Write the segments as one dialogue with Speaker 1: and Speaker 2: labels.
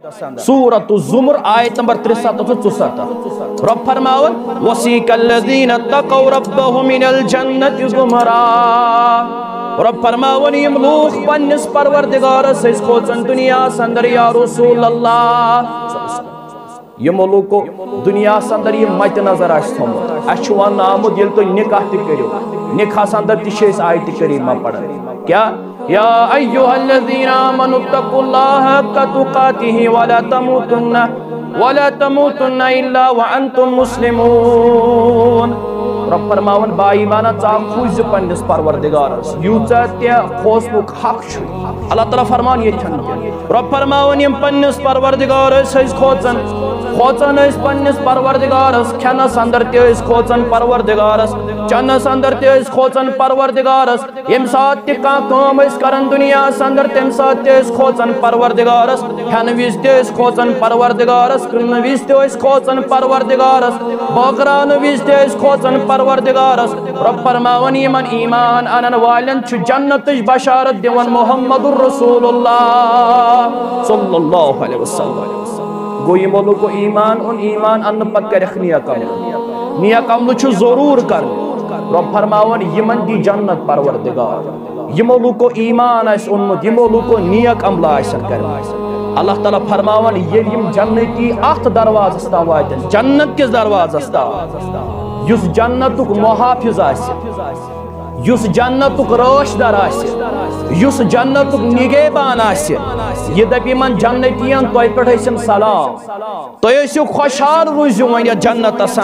Speaker 1: सूरत ज़ुमर आयत नंबर 63-64 रब फरमावन वसीकल्लज़ीना तक़ौ रब्बहुम मिनल जन्नति ज़ुमरा। रब फरमावन यम लोग पन्निस परवरदिगारस सस खोचन दुनिया अंदर या रसूल अल्लाह यमो लोग को दुनिया अंदर ये मत नजर आमुत वन आमुत ये तुम निकाह करो निकाह अंदर तस आयत करीमा पढ़न क्या या अय्युहल्लज़ीना आमनुत्तक़ुल्लाह हक़्क़ तुक़ातिही वला तमूतुन्ना इल्ला व अंतुम मुस्लिमून। रब फरमावन बाईमाना चा खुज पन्निस परवरदिगारस यूचा ते खोसनुक हक छु अल्लाह ताला फरमान ये छन रब फरमावन यम पन्निस परवरदिगारस खोचन पन्निस परवरदिगारस खनस अंदर ते खोचन परवरदिगारस चनस अंदर ते खोचन परवरदिगारस यम साथ ते का काम करन दुनिया अंदर तम साथ ते खोचन परवरदिगारस खन विज ते खोचन परवरदिगारस कृन विज ते खोचन परवरदिगारस बकरान विज ते खोचन परवरदिगारस। रब फरमावन यमन ईमान अनन वालन छु जन्नत बशारत दिवन मुहम्मदुर रसूलुल्लाह सल्लल्लाहु अलैहि वसल्लम। गो यमो लोग को ईमान उन ईमान अन्न पत कर नियक अमल छु जरूर कर। रब फरमावन यमन दी जन्नत परवरदिगार यमो लोग को ईमान आस उन्मुत यमो लोग को नियक अमल आसन कर। अल्लाह ताला फरमावन ये यम जन्नती अथ दरवाजस ता वातन जन्नत किस दरवाजस ता युस जन्नतुक मुहाफिज आसे युस जन्नतुक रोशदर आसे युस जन्नतुक निगेबान आसे ये दपि मन जन्नतियन तोय पेठन सलाम तोय छु खुशहाल रोजु वन जन्नतस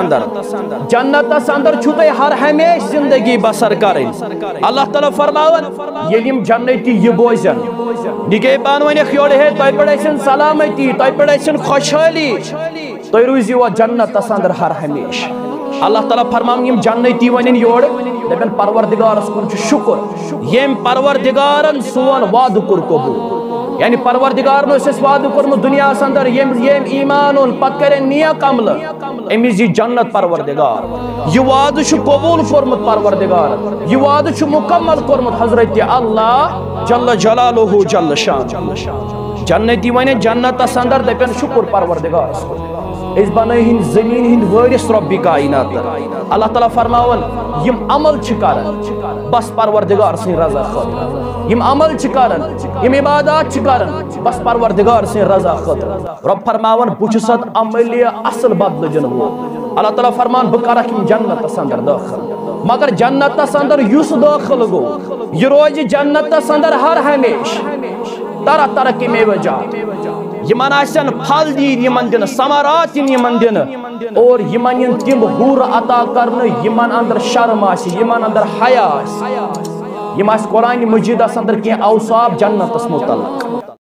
Speaker 1: अंदर छु तोय हर हमेश जिंदगी बसर करें। अल्लाह ताला फरमावन यम जन्नती ये बोजन निगेबान वन योर हे तोय पेठन सलामती तोय पेठन खुशहाली तोय रोजु जन्नतस अंदर हर हमेश। अल्लाह ताला फरमान यम जन्नती वन योर दपन परवरदिगारस कुन शुक्र यम परवरदिगारन सोन वाद कुर कबूल यानी परवरदिगार नो सस वाद कुरम दुनिया अंदर यम ईमान उन पत करे नियक अमल अमिज जन्नत परवरदिगार ये वाद छु कबूल कुरमत परवरदिगार ये वाद छु मुकम्मल कुरमत हजरत अल्लाह जल्ल जलालुहु जल्ल शान। जन्नती वन जन्नत अंदर दपन शुक्र परवरदिगारस इस बने हिंद जमीन हिंद वारिस रब्बी कायनात। अल्लाह ताला फरमावन यम अमल करन बस परवरदिगार से रजा खातिर यम अमल करन यम इबादत करन बस परवरदिगार से रजा खातिर। रब फरमावन बुछसत अमल असल बदल जन वो अल्लाह ताला फरमान बकरक जन्नत अंदर दाखिल मगर जन्नत अंदर युस दाखिल गो ये रोज जन्नत अंदर हर हमेश तरह तरह की मेवजात यमन आसन फल दीन यमन दिन समारात यमन दिन और यमन तिम हूर अता करने यमन अंदर शर्म आसि यमन अंदर हया आसि यम आस कुरान मजीद अंदर के औसाफ जन्नतस मुतल्लक।